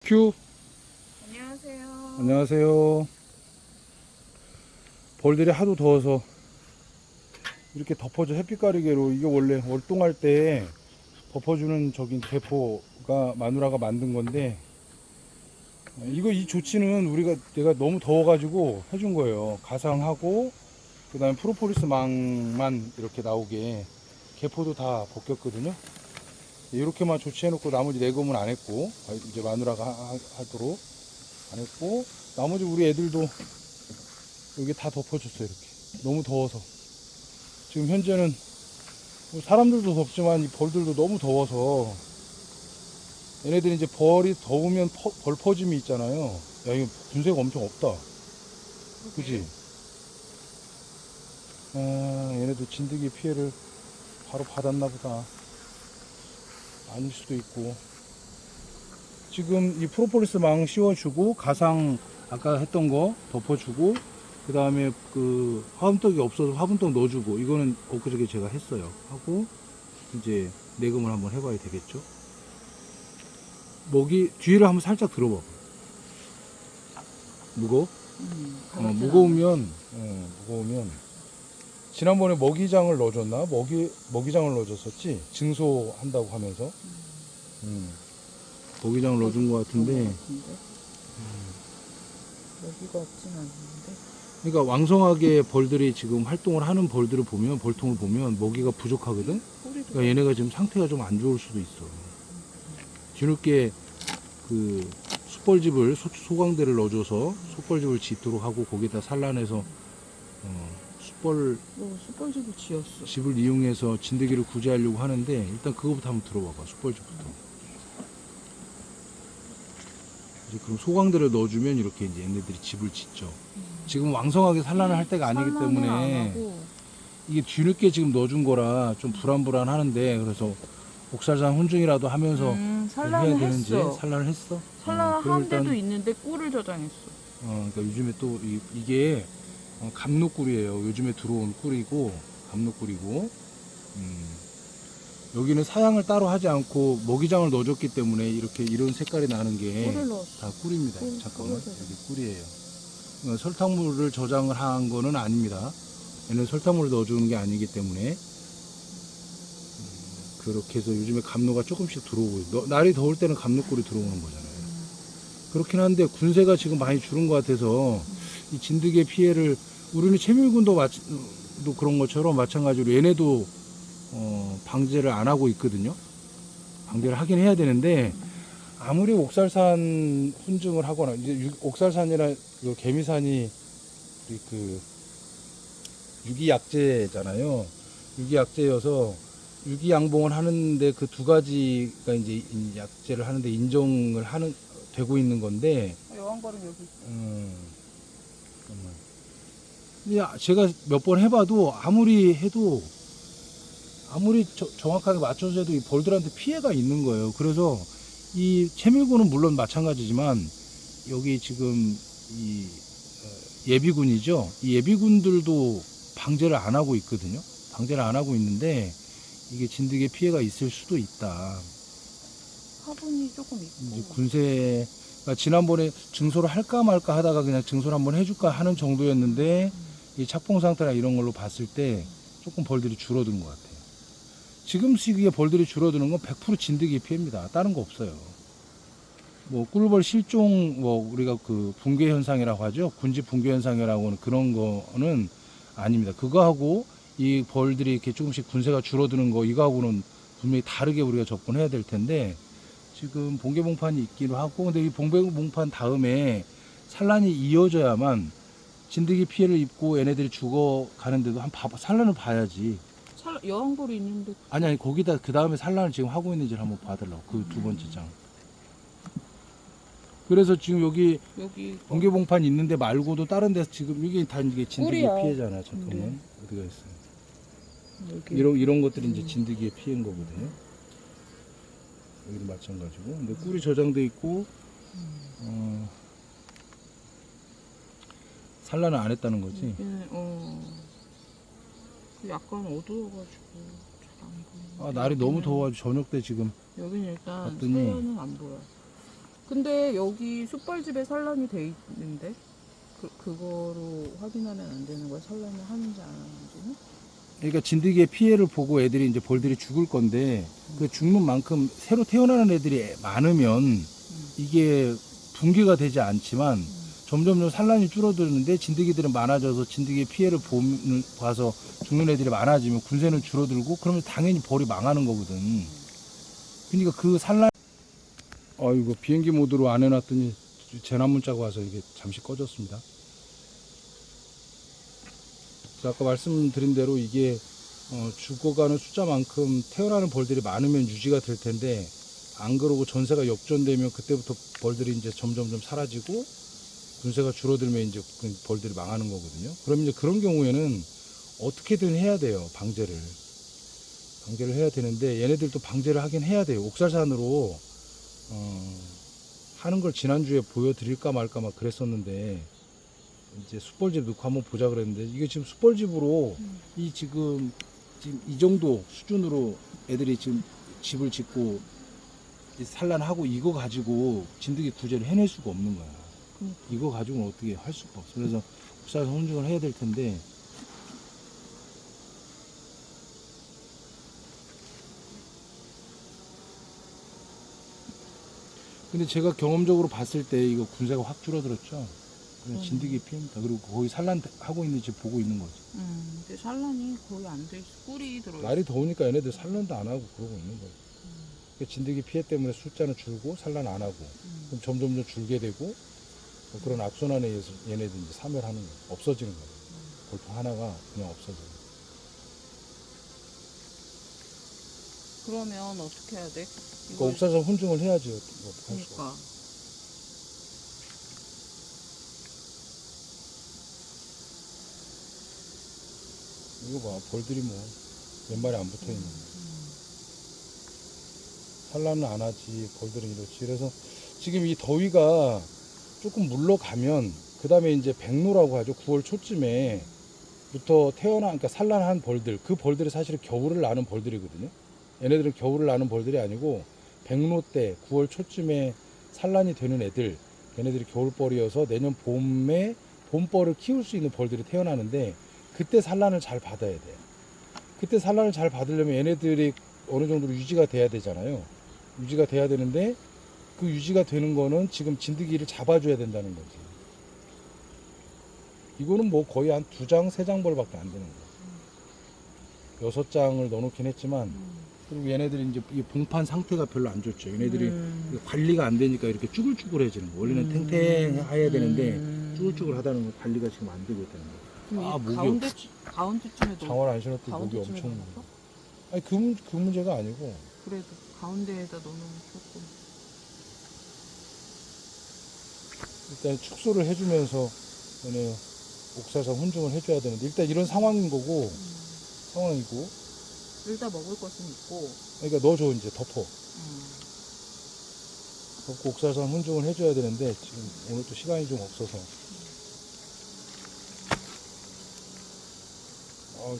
큐. 안녕하세요. 안녕하세요. 벌들이 하도 더워서 이렇게 덮어져 햇빛 가리개로. 이게 원래 월동할 때 덮어주는 저기 대포가 마누라가 만든 건데, 이거 이 조치는 내가 너무 더워가지고 해준 거예요. 가상하고 그 다음에 프로폴리스 망만 이렇게 나오게. 개포도 다 벗겼거든요. 이렇게만 조치해놓고 나머지 내검은 안 했고, 이제 마누라가 하도록 안 했고, 나머지 우리 애들도 여기 다 덮어줬어요. 이렇게 너무 더워서. 지금 현재는 뭐 사람들도 덥지만 이 벌들도 너무 더워서, 얘네들이 이제 벌이 더우면 벌 퍼짐이 있잖아요. 야, 이거 분쇄가 엄청 없다, 그치? 아, 얘네도 진드기 피해를 바로 받았나 보다. 아닐 수도 있고. 지금 이 프로폴리스 망 씌워주고, 가상 아까 했던 거 덮어주고, 그 다음에 그 화분떡이 없어서 화분떡 넣어주고, 이거는 엊그저께 제가 했어요. 하고 이제 내금을 한번 해봐야 되겠죠. 먹이 뒤를 한번 살짝 들어봐. 무거워? 무거우면 지난번에 먹이장을 넣어줬나? 먹이장을 넣어줬었지? 증소한다고 하면서. 먹이장을 넣어준 것 같은데. 여기가 없진 않는데. 그러니까 왕성하게 벌들이 지금 활동을 하는 벌들을 보면, 벌통을 보면 먹이가 부족하거든? 그러니까 얘네가 지금 상태가 좀 안 좋을 수도 있어. 뒤늦게 그 숯벌집을, 소광대를 넣어줘서 숯벌집을 짓도록 하고, 거기다 산란해서 숯벌집을 지었어. 집을 이용해서 진드기를 구제하려고 하는데, 일단 그거부터 한번 들어봐봐. 숯벌집부터. 이제 그럼 소광대를 넣어주면 이렇게 이제 얘네들이 집을 짓죠. 지금 왕성하게 산란을 할 때가 아니기 때문에 이게 뒤늦게 지금 넣어준 거라 좀 불안불안하는데, 그래서 옥살산 혼중이라도 하면서 산란을 해야 되는지. 했어. 산란을 했어? 산란한 데도 있는데 꿀을 저장했어. 그러니까 요즘에 또 이게 감로꿀이에요. 요즘에 들어온 꿀이고, 감로꿀이고. 여기는 사양을 따로 하지 않고 먹이장을 넣어줬기 때문에 이렇게 이런 색깔이 나는 게 꿀을 넣었어. 다 꿀입니다. 잠깐만, 꿀을 여기 꿀이에요. 설탕물을 저장을 한 거는 아닙니다. 얘는 설탕물을 넣어주는 게 아니기 때문에. 그렇게 해서 요즘에 감로가 조금씩 들어오고, 날이 더울 때는 감로꿀이 들어오는 거잖아요. 그렇긴 한데 군세가 지금 많이 줄은 것 같아서 이 진드기의 피해를, 우리는 채밀군도 그런 것처럼 마찬가지로 얘네도 방제를 안 하고 있거든요. 방제를 하긴 해야 되는데, 아무리 옥살산 훈증을 하거나, 이제 옥살산이나 그 개미산이 그 유기약재잖아요. 유기약재여서 유기양봉을 하는데 그 두 가지가 이제 약재를 하는데 인정을 되고 있는 건데. 여왕벌은 여기 있어. 잠깐만. 제가 몇 번 해봐도 아무리 정확하게 맞춰서 해도 이 벌들한테 피해가 있는 거예요. 그래서 이 채밀고는 물론 마찬가지지만, 여기 지금 이 예비군이죠. 이 예비군들도 방제를 안 하고 있거든요. 방제를 안 하고 있는데 이게 진드기에 피해가 있을 수도 있다. 화분이 조금 있고. 이제 군세가 지난번에 증소를 할까 말까 하다가 그냥 증소를 한번 해줄까 하는 정도였는데, 이 착봉 상태나 이런 걸로 봤을 때 조금 벌들이 줄어든 것 같아요. 지금 시기에 벌들이 줄어드는 건 100% 진드기 피해입니다. 다른 거 없어요. 뭐 꿀벌 실종, 뭐 우리가 그 붕괴 현상이라고 하죠. 군지 붕괴 현상이라고 하는 그런 거는 아닙니다. 그거하고 이 벌들이 이렇게 조금씩 군세가 줄어드는 거, 이거하고는 분명히 다르게 우리가 접근해야 될 텐데, 지금 봉개봉판이 있기도 하고, 근데 이 봉개봉판 다음에 산란이 이어져야만 진드기 피해를 입고 얘네들이 죽어가는데도 산란을 봐야지. 여왕벌이 있는데. 아니, 거기다 그 다음에 산란을 지금 하고 있는지를 한번 봐달라고. 그 두 번째 장. 그래서 지금 여기 번개봉판 있는데 말고도 다른 데서 지금 이게 다 이게 진드기 꿀이야. 피해잖아. 잠깐만. 어디가 있어? 여기. 이런 것들이 이제 진드기의 피해인 거거든요. 여기도 마찬가지고. 근데 꿀이 저장돼 있고, 산란을 안 했다는 거지. 약간 어두워가지고 잘 안 보여. 날이 너무 더워가지고 저녁 때 지금 여기는 일단 봤더니 서해는 안 보여. 근데 여기 숯벌집에 산란이 돼 있는데 그거로 확인하면 안 되는 거야? 산란을 하는지 안 하는지는? 그러니까 진드기의 피해를 보고 애들이 이제 벌들이 죽을 건데 그 죽는 만큼 새로 태어나는 애들이 많으면 이게 붕괴가 되지 않지만 점점 산란이 줄어드는데 진드기들은 많아져서 진드기의 피해를 봐서 죽는 애들이 많아지면 군세는 줄어들고 그러면 당연히 벌이 망하는 거거든. 그러니까 그 산란 아이고 비행기 모드로 안 해놨더니 재난 문자가 와서 이게 잠시 꺼졌습니다. 아까 말씀드린 대로 이게 죽어가는 숫자만큼 태어나는 벌들이 많으면 유지가 될 텐데 안 그러고 전세가 역전되면 그때부터 벌들이 이제 점점 사라지고 군세가 줄어들면 이제 그 벌들이 망하는 거거든요. 그럼 이제 그런 경우에는 어떻게든 해야 돼요. 방제를 해야 되는데 얘네들도 방제를 하긴 해야 돼요. 옥살산으로 하는 걸 지난주에 보여드릴까 말까 막 그랬었는데 이제 숯벌집 넣고 한번 보자 그랬는데 이게 지금 숯벌집으로 이 지금 이 정도 수준으로 애들이 지금 집을 짓고 산란하고 이거 가지고 진드기 구제를 해낼 수가 없는 거야. 이거 가지고는 어떻게 할 수가 없어. 그래서 옥살산 혼중을 해야 될 텐데 근데 제가 경험적으로 봤을 때 이거 군세가 확 줄어들었죠. 그래서 진드기 피해입니다. 그리고 거기 산란하고 있는지 보고 있는 거지. 근데 산란이 거의 안 돼 있어. 꿀이 들어있어. 날이 더우니까 얘네들 산란도 안 하고 그러고 있는 거지. 그러니까 진드기 피해 때문에 숫자는 줄고 산란 안 하고 그럼 점점 줄게 되고 뭐 그런 악순환에 의해서 얘네들 이제 사멸하는 거야. 없어지는 거야. 볼통 하나가 그냥 없어져. 그러면 어떻게 해야 돼? 그러니까 옥사산 혼중을 해야지. 어떻게 할 수가. 그러니까. 이거 봐, 벌들이 뭐 몇 마리 안 붙어 있는 거야. 산란은 안 하지, 벌들은 이렇지. 그래서 지금 이 더위가 조금 물러가면 그 다음에 이제 백로라고 하죠. 9월 초쯤에부터 그러니까 산란한 벌들, 그 벌들이 사실은 겨울을 나는 벌들이거든요. 얘네들은 겨울을 나는 벌들이 아니고 백로 때 9월 초쯤에 산란이 되는 애들, 얘네들이 겨울벌이어서 내년 봄에 봄벌을 키울 수 있는 벌들이 태어나는데 그때 산란을 잘 받아야 돼요. 그때 산란을 잘 받으려면 얘네들이 어느 정도로 유지가 돼야 되잖아요. 유지가 돼야 되는데 그 유지가 되는 거는 지금 진드기를 잡아줘야 된다는 거지. 이거는 뭐 거의 한 2장, 3장 벌밖에 안 되는 거야. 6장을 넣어놓긴 했지만 그리고 얘네들이 이제 이 봉판 상태가 별로 안 좋죠. 얘네들이 관리가 안 되니까 이렇게 쭈글쭈글해지는 거. 원래는 탱탱해야 되는데 쭈글쭈글하다는 건 관리가 지금 안 되고 있다는 거. 아, 목이 가운데쯤에도 장화를 안 신었더니 목이 가운데쯤에도 엄청. 넣어서? 아니 그 문제가 아니고 그래도 가운데에다 넣으면 조금. 일단 축소를 해주면서 얘네 옥살산 혼중을 해줘야 되는데 일단 이런 상황인 거고 상황이고. 일단 먹을 것은 있고. 그러니까 넣어줘 이제 덮고 옥살산 혼중을 해줘야 되는데 지금 오늘 또 시간이 좀 없어서.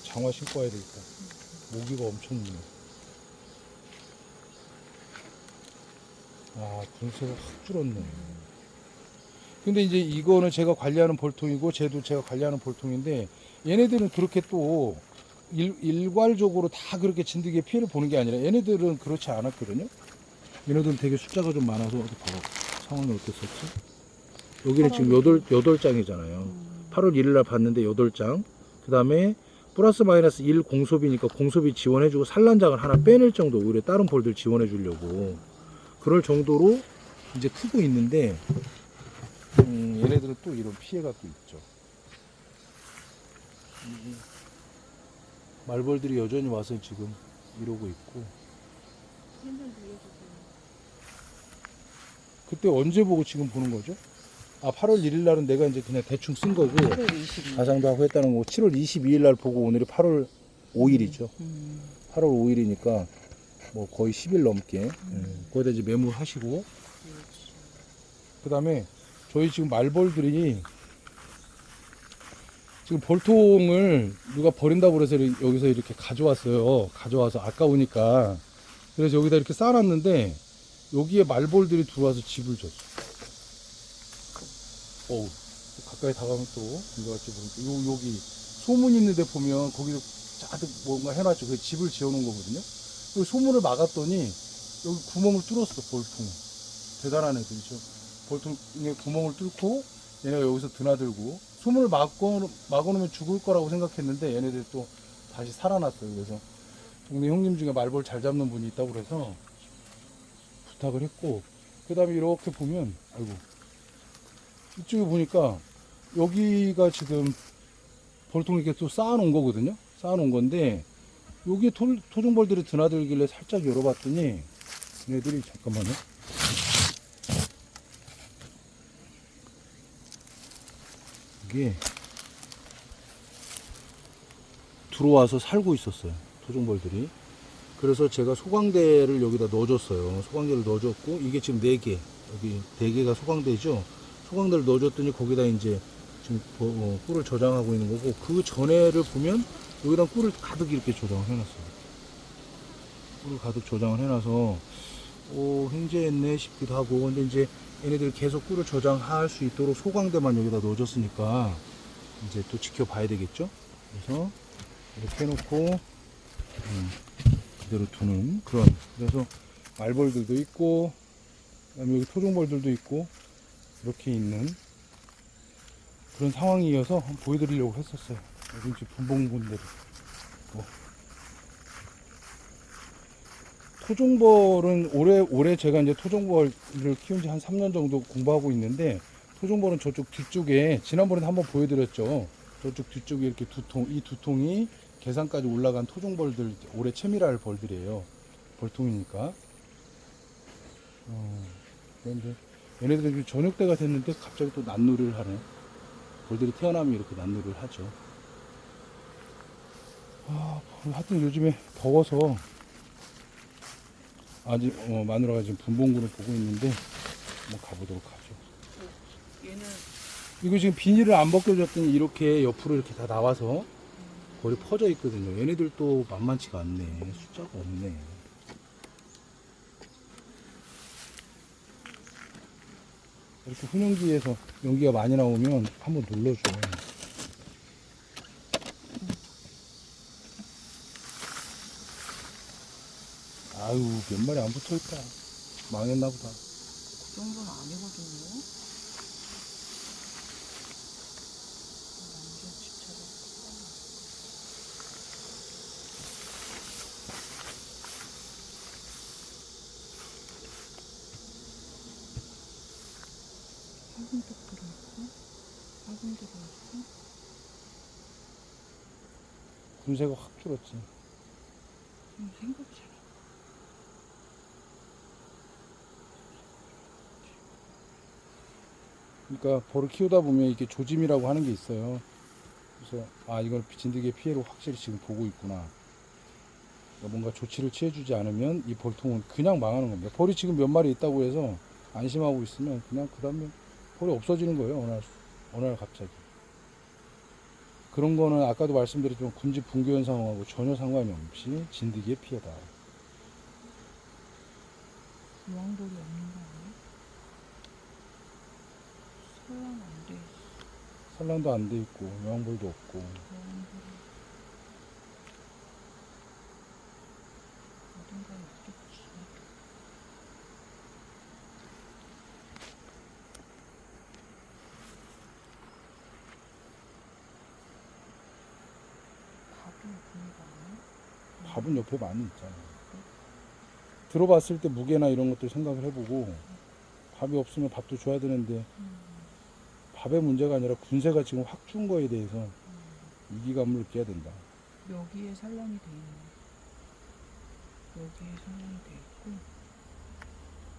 장화 신고 와야 되겠다. 모기가 엄청 있네. 군세가 확 줄었네. 근데 이제 이거는 제가 관리하는 볼통이고 쟤도 제가 관리하는 볼통인데 얘네들은 그렇게 또 일괄적으로 다 그렇게 진드기에 피해를 보는 게 아니라 얘네들은 그렇지 않았거든요. 얘네들은 되게 숫자가 좀 많아서 어디 봐봐. 상황이 어땠었지? 여기는 지금 8장이잖아요. 8월 1일 날 봤는데 8장. 그 다음에 플러스 마이너스 1 공소비니까 공소비 지원해주고 산란장을 하나 빼낼 정도, 오히려 다른 벌들 지원해 주려고 그럴 정도로 이제 크고 있는데 얘네들은 또 이런 피해가 또 있죠. 말벌들이 여전히 와서 지금 이러고 있고. 그때 언제 보고 지금 보는 거죠? 8월 1일 날은 내가 이제 그냥 대충 쓴 거고 8월 22일. 가상도 하고 했다는 거고 7월 22일 날 보고 오늘이 8월 5일이죠. 8월 5일이니까 뭐 거의 10일 넘게 거기다 이제 메모하시고 그 다음에 저희 지금 말벌들이 지금 벌통을 누가 버린다고 그래서 여기서 이렇게 가져왔어요. 가져와서 아까우니까. 그래서 여기다 이렇게 쌓아놨는데 여기에 말벌들이 들어와서 집을 졌어. 어우, 가까이 다가가면 또 이거같이 보니까 여기 소문 있는데 보면 거기서 자득 뭔가 해놨죠. 그 집을 지어놓은 거거든요. 그 소문을 막았더니 여기 구멍을 뚫었어. 볼통. 대단한 애들이죠. 볼통에 구멍을 뚫고 얘네가 여기서 드나들고 소문을 막아놓으면 죽을 거라고 생각했는데 얘네들이 또 다시 살아났어요. 그래서 동네 형님 중에 말벌 잘 잡는 분이 있다고 그래서 부탁을 했고, 그 다음에 이렇게 보면, 아이고, 이쪽에 보니까 여기가 지금 벌통 이렇게 또 쌓아놓은 거거든요. 쌓아놓은 건데 여기에 토종벌들이 드나들길래 살짝 열어봤더니 얘네들이, 잠깐만요, 이게 들어와서 살고 있었어요, 토종벌들이. 그래서 제가 소광대를 여기다 넣어줬어요. 소광대를 넣어줬고, 이게 지금 4개, 여기 4개가 소광대죠. 소광대를 넣어줬더니 거기다 이제 지금 꿀을 저장하고 있는 거고, 그 전에를 보면 여기다 꿀을 가득 이렇게 저장을 해놨어요. 꿀을 가득 저장을 해놔서 횡재했네 싶기도 하고. 근데 이제 얘네들 계속 꿀을 저장할 수 있도록 소광대만 여기다 넣어줬으니까 이제 또 지켜봐야 되겠죠. 그래서 이렇게 해놓고 그대로 두는 그런, 그래서 말벌들도 있고 그다음에 여기 토종벌들도 있고 이렇게 있는 그런 상황이어서 한번 보여드리려고 했었어요. 여기 이제 분봉분들이 있고. 토종벌은 올해 제가 이제 토종벌을 키운 지 한 3년 정도 공부하고 있는데, 토종벌은 저쪽 뒤쪽에 지난번에 한번 보여드렸죠. 저쪽 뒤쪽에 이렇게 이 두 통이 계산까지 올라간 토종벌들, 올해 채밀할 벌들이에요. 벌통이니까. 그런데 얘네들이 저녁 때가 됐는데 갑자기 또 난누를 하네. 벌들이 태어나면 이렇게 난누를 하죠. 하여튼 요즘에 더워서 아직 마누라가 지금 분봉구를 보고 있는데 한번 가보도록 하죠. 얘는 이거 지금 비닐을 안 벗겨줬더니 이렇게 옆으로 이렇게 다 나와서 거의 퍼져 있거든요. 얘네들도 만만치가 않네. 숫자가 없네. 이렇게 훈연기에서 연기가 많이 나오면 한번 눌러줘. 아유, 몇 마리 안 붙어 있다. 망했나 보다. 그 정도는 아니거든요. 완전 집처럼. 작은 쪽 들어있고, 작은 들어있고. 금세가 확 줄었지. 생각이 잘 안 그러니까 벌을 키우다 보면 이게 조짐이라고 하는 게 있어요. 그래서 이걸 진드기의 피해로 확실히 지금 보고 있구나. 그러니까 뭔가 조치를 취해주지 않으면 이 벌통은 그냥 망하는 겁니다. 벌이 지금 몇 마리 있다고 해서 안심하고 있으면 그냥 그 다음에 벌이 없어지는 거예요. 어느 날 갑자기. 그런 거는 아까도 말씀드렸지만 군지 붕괴 현상하고 전혀 상관이 없이 진드기의 피해다. 유황돌이 없는 거 아니야? 설랑 안 돼 있어. 산란도 안 돼 있고 여왕벌도 없고. 유황돌이 어딘가에 있겠지. 밥이 없는 거 아니야? 밥은 옆에 많이 있잖아요. 들어봤을 때 무게나 이런 것들 생각을 해보고, 밥이 없으면 밥도 줘야 되는데 밥의 문제가 아니라 군세가 지금 확 준 거에 대해서 위기감을 느껴야 된다. 여기에 산란이 돼 있네. 여기에 산란이 돼 있고.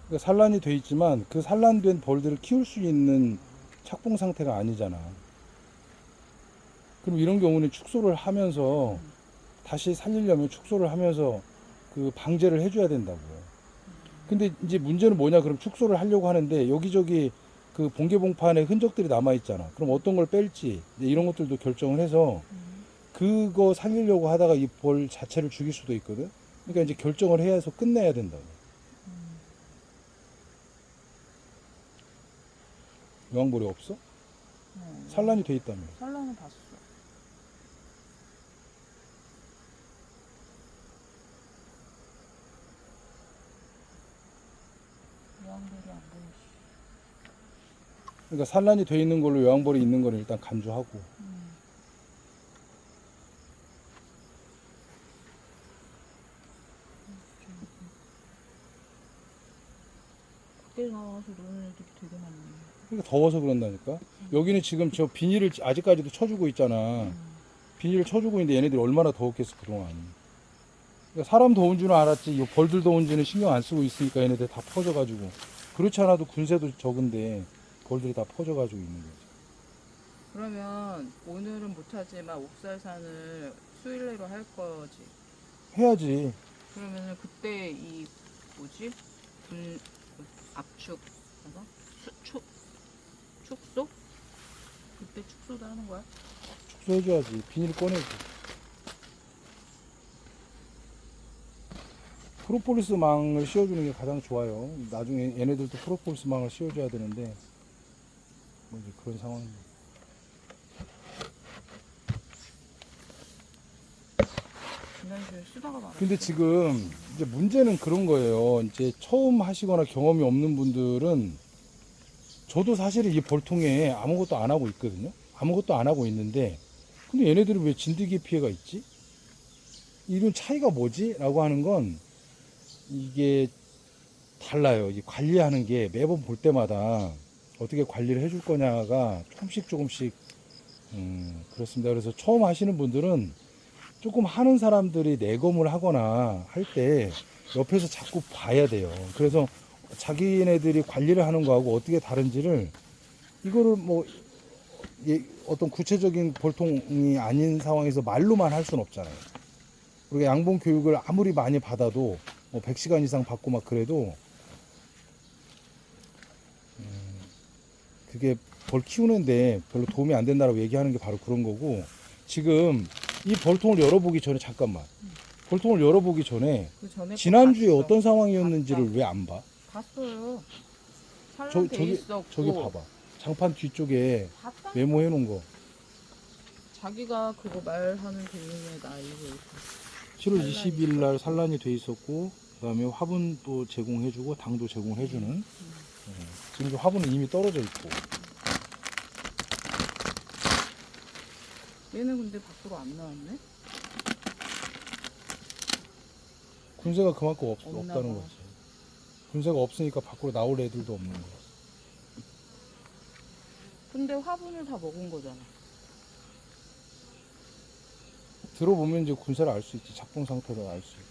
그러니까 산란이 돼 있지만 그 산란된 벌들을 키울 수 있는 착봉 상태가 아니잖아. 그럼 이런 경우는 축소를 하면서 다시 살리려면 축소를 하면서 그 방제를 해줘야 된다고. 근데 이제 문제는 뭐냐? 그럼 축소를 하려고 하는데 여기저기 그 봉개봉판에 흔적들이 남아 있잖아. 그럼 어떤 걸 뺄지 이제 이런 것들도 결정을 해서 그거 살리려고 하다가 이 벌 자체를 죽일 수도 있거든. 그러니까 이제 결정을 해야 해서 끝내야 된다고. 여왕벌이 없어? 산란이 돼 있다며. 산란은 봤어. 여왕벌이 안 보여. 그러니까 산란이 돼 있는 걸로 여왕벌이 있는 거를 일단 간주하고. 밖에 나와서 노는 애들이 되게 많네. 그러니까 더워서 그런다니까. 여기는 지금 저 비닐을 아직까지도 쳐주고 있잖아. 비닐을 쳐주고 있는데 얘네들이 얼마나 더웠겠어 그동안. 그러니까 사람 더운 줄은 알았지. 이 벌들 더운지는 신경 안 쓰고 있으니까 얘네들 다 퍼져가지고. 그렇지 않아도 군세도 적은데 벌들이 다 퍼져가지고 있는 거지. 그러면 오늘은 못하지만 옥살산을 수일 내로 할 거지. 해야지. 그러면은 그때 이 뭐지? 압축, 뭐가? 축소? 그때 축소도 하는 거야? 축소해줘야지. 비닐 꺼내지. 프로폴리스 망을 씌워주는 게 가장 좋아요. 나중에 얘네들도 프로폴리스 망을 씌워줘야 되는데 뭐 이제 그런 상황입니다. 지난주에 쓰다가 말았어. 근데 지금 이제 문제는 그런 거예요. 이제 처음 하시거나 경험이 없는 분들은 저도 사실은 이 벌통에 아무것도 안 하고 있거든요. 아무것도 안 하고 있는데 근데 얘네들은 왜 진드기 피해가 있지? 이런 차이가 뭐지? 라고 하는 건 이게 달라요. 이 관리하는 게 매번 볼 때마다 어떻게 관리를 해줄 거냐가 조금씩 그렇습니다. 그래서 처음 하시는 분들은 조금 하는 사람들이 내검을 하거나 할 때 옆에서 자꾸 봐야 돼요. 그래서 자기네들이 관리를 하는 거하고 어떻게 다른지를 이거를 뭐 어떤 구체적인 벌통이 아닌 상황에서 말로만 할 수는 없잖아요. 그리고 양봉 교육을 아무리 많이 받아도 뭐 100시간 이상 받고 막 그래도 그게 벌 키우는데 별로 도움이 안 된다고 얘기하는 게 바로 그런 거고 지금 이 벌통을 열어보기 전에 잠깐만 벌통을 열어보기 전에 그 전에 지난주에 봤어. 어떤 상황이었는지를 왜 안 봐? 봤어요. 산란돼 있었고. 저기 봐봐. 장판 뒤쪽에 봤다. 메모해 놓은 거. 자기가 그거 말하는 도중에 나 이거 7월 20일 날 산란이 돼 있었고 그다음에 화분도 제공해주고 당도 제공해주는 지금 화분은 이미 떨어져 있고 얘는 근데 밖으로 안 나왔네? 군세가 그만큼 없나 없다는 봐. 거지. 군세가 없으니까 밖으로 나올 애들도 없는 거야. 근데 화분을 다 먹은 거잖아. 들어보면 이제 군세를 알 수 있지. 작동 상태를 알 수 있고.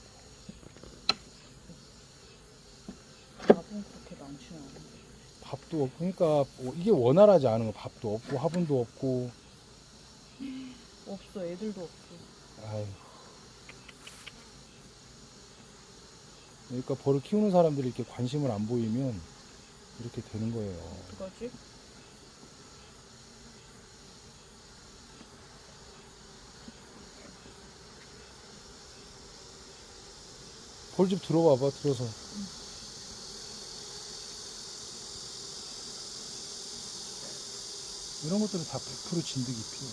밥은 그렇게 많지는 않아. 밥도 없고 그러니까 이게 원활하지 않은 거. 밥도 없고 화분도 없고. 없어. 애들도 없어. 아유. 그러니까 벌을 키우는 사람들이 이렇게 관심을 안 보이면 이렇게 되는 거예요. 어떡하지? 벌집 들어와봐. 들어서. 이런 것들은 다 100% 진드기 피해.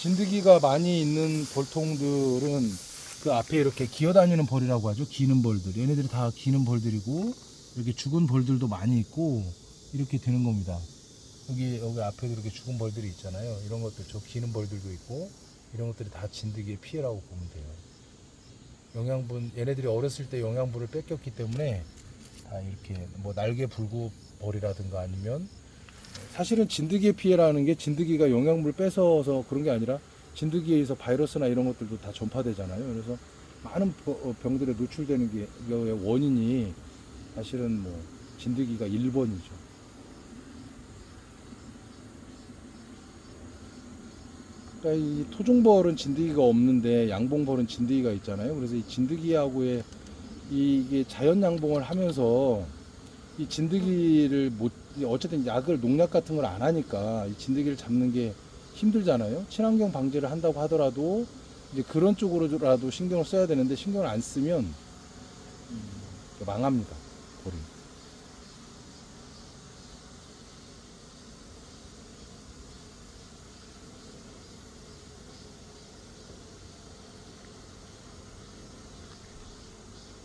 진드기가 많이 있는 벌통들은 그 앞에 이렇게 기어다니는 벌이라고 하죠. 기는 벌들. 얘네들이 다 기는 벌들이고 이렇게 죽은 벌들도 많이 있고 이렇게 되는 겁니다. 여기 앞에도 이렇게 죽은 벌들이 있잖아요. 이런 것들 저 기는 벌들도 있고 이런 것들이 다 진드기의 피해라고 보면 돼요. 영양분 얘네들이 어렸을 때 영양분을 뺏겼기 때문에 다 이렇게 뭐 날개 불구 벌이라든가 아니면 사실은 진드기의 피해라는 게 진드기가 영양분을 뺏어서 그런 게 아니라 진드기에 의해서 바이러스나 이런 것들도 다 전파되잖아요. 그래서 많은 병들에 노출되는 게 원인이 사실은 뭐 진드기가 1번이죠. 그러니까 이 토종벌은 진드기가 없는데 양봉벌은 진드기가 있잖아요. 그래서 이 진드기하고의 이게 자연 양봉을 하면서 이 진드기를 어쨌든 약을 농약 같은 걸 안 하니까 이 진드기를 잡는 게 힘들잖아요. 친환경 방제를 한다고 하더라도 이제 그런 쪽으로라도 신경을 써야 되는데 신경을 안 쓰면 망합니다. 벌이.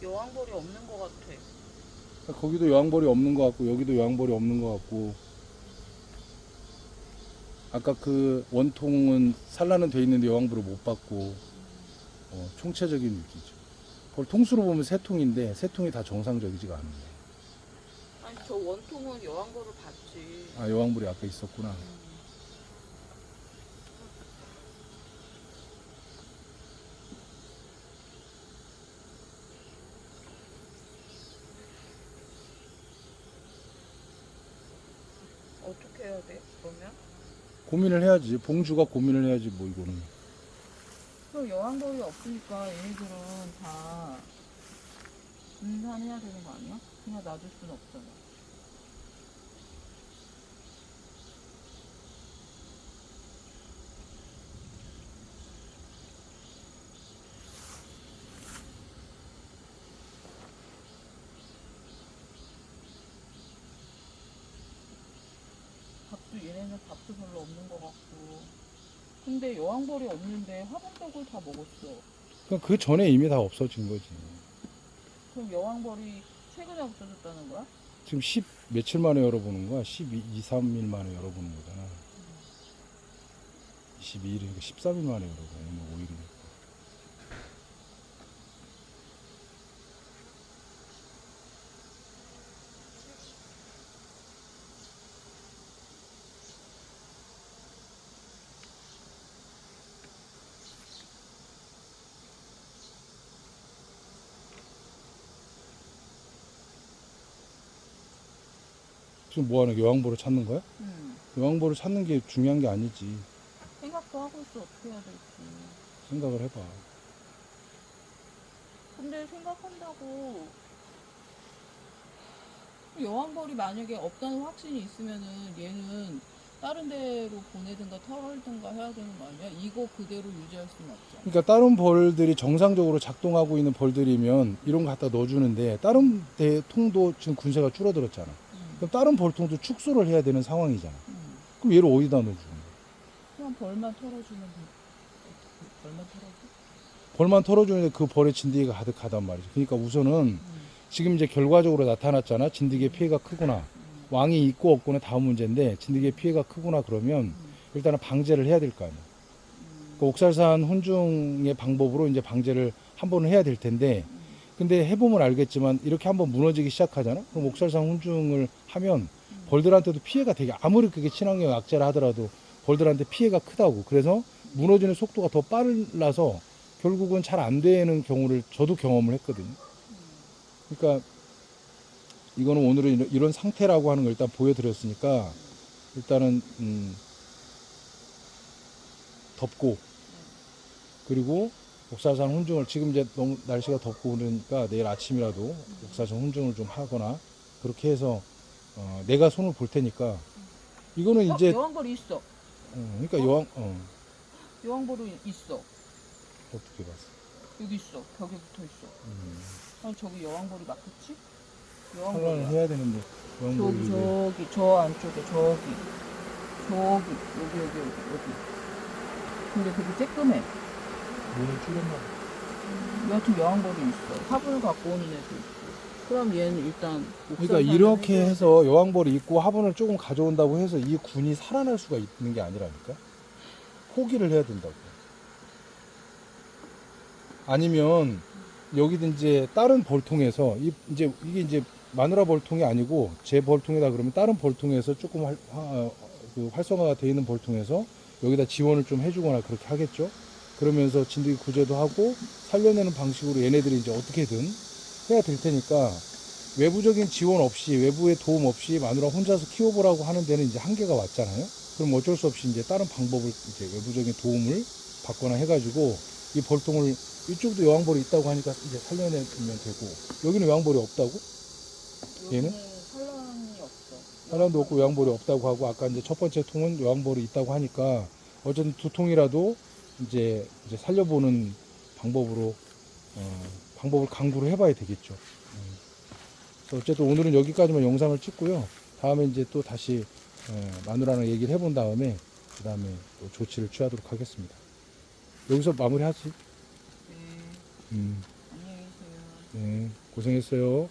여왕벌이 없는 것 같아. 거기도 여왕벌이 없는 것 같고 여기도 여왕벌이 없는 것 같고 아까 그 원통은 산란은 돼 있는데 여왕벌을 못 봤고 총체적인 위기죠. 벌 통수로 보면 세 통인데 세 통이 다 정상적이지가 않은데. 아니 저 원통은 여왕벌을 봤지. 아 여왕벌이 아까 있었구나. 어떻게 해야 돼? 그러면? 고민을 해야지. 봉주가 고민을 해야지 뭐 이거는. 그럼 여왕벌이 없으니까 얘네들은 다 분산해야 되는 거 아니야? 그냥 놔둘 수는 없잖아. 밥도 얘네는 밥도 별로 없는 것 같고. 근데 여왕벌이 없는데 화분떡을 다 먹었어. 그러니까 그 전에 이미 다 없어진 거지. 그럼 여왕벌이 최근에 없어졌다는 거야? 지금 10 며칠 만에 열어보는 거야? 12, 3일 만에 열어보는 거잖아. 22일이니까 13일 만에 열어보는 거 5일이니까. 지금 뭐 하는 게 여왕벌을 찾는 거야? 여왕벌을 찾는 게 중요한 게 아니지. 생각도 하고 있어. 어떻게 해야 될지. 생각을 해봐. 근데 생각한다고 여왕벌이 만약에 없다는 확신이 있으면은 얘는 다른 데로 보내든가 털든가 해야 되는 거 아니야? 이거 그대로 유지할 수는 없잖아. 그러니까 다른 벌들이 정상적으로 작동하고 있는 벌들이면 이런 거 갖다 넣어주는데 다른 통도 지금 군세가 줄어들었잖아. 그럼 다른 벌통도 축소를 해야 되는 상황이잖아. 그럼 얘를 어디다 넣어주는 거야? 그냥 벌만 털어주면 돼. 벌만 털어줘? 벌만 털어주는데 그 벌의 진드기가 가득하단 말이지. 그러니까 우선은 지금 이제 결과적으로 나타났잖아. 진드기의 피해가 크구나. 왕이 있고 없고는 다음 문제인데 진드기의 피해가 크구나 그러면 일단은 방제를 해야 될 거 아니야. 그 옥살산 혼중의 방법으로 이제 방제를 한 번은 해야 될 텐데 근데 해보면 알겠지만 이렇게 한번 무너지기 시작하잖아. 그럼 옥살산 혼중을 하면 벌들한테도 피해가 되게 아무리 그게 친환경 약재라 하더라도 벌들한테 피해가 크다고. 그래서 무너지는 속도가 더 빨라서 결국은 잘 안 되는 경우를 저도 경험을 했거든요. 그러니까 이거는 오늘은 이런 상태라고 하는 걸 일단 보여드렸으니까 일단은 덮고 그리고 옥사산 혼중을 지금 이제 너무 날씨가 덥고 그러니까 내일 아침이라도 옥사산 혼중을 좀 하거나 그렇게 해서 내가 손을 볼 테니까 이거는 이제 여왕벌이 있어. 그러니까 여왕벌이 있어. 어떻게 봤어? 여기 있어. 벽에 붙어 있어. 아니 저기 여왕벌이 맞겠지? 산란을 여왕벌이야. 해야 되는데 저기 저 안쪽에 저기 여기. 근데 되게 쬐끔해. 문을 줄였나? 여하튼 여왕벌이 있어. 화분을 갖고 오는 애도 있고. 그럼 얘는 일단 그러니까 이렇게 해서 여왕벌이 있고 화분을 조금 가져온다고 해서 이 군이 살아날 수가 있는 게 아니라니까. 포기를 해야 된다고. 아니면 여기든지 다른 벌통에서 이제 이게 이제 마누라 벌통이 아니고 제 벌통이다 그러면 다른 벌통에서 조금 활성화가 되어 있는 벌통에서 여기다 지원을 좀 해주거나 그렇게 하겠죠. 그러면서 진드기 구제도 하고 살려내는 방식으로 얘네들이 이제 어떻게든 해야 될 테니까 외부적인 지원 없이 외부의 도움 없이 마누라 혼자서 키워보라고 하는 데는 이제 한계가 왔잖아요. 그럼 어쩔 수 없이 이제 다른 방법을 이제 외부적인 도움을 받거나 해가지고 이 벌통을 이쪽도 여왕벌이 있다고 하니까 이제 살려내면 되고 여기는 여왕벌이 없다고? 얘는? 산란이 없어. 산란도 없고 여왕벌이 없다고 하고 아까 이제 첫 번째 통은 여왕벌이 있다고 하니까 어쨌든 두 통이라도 이제 살려보는 방법으로 방법을 강구를 해봐야 되겠죠. 그래서 어쨌든 오늘은 여기까지만 영상을 찍고요. 다음에 이제 또 다시 마누라랑 얘기를 해본 다음에 그 다음에 또 조치를 취하도록 하겠습니다. 여기서 마무리하지. 네. 음. 안녕히 계세요. 네, 고생했어요.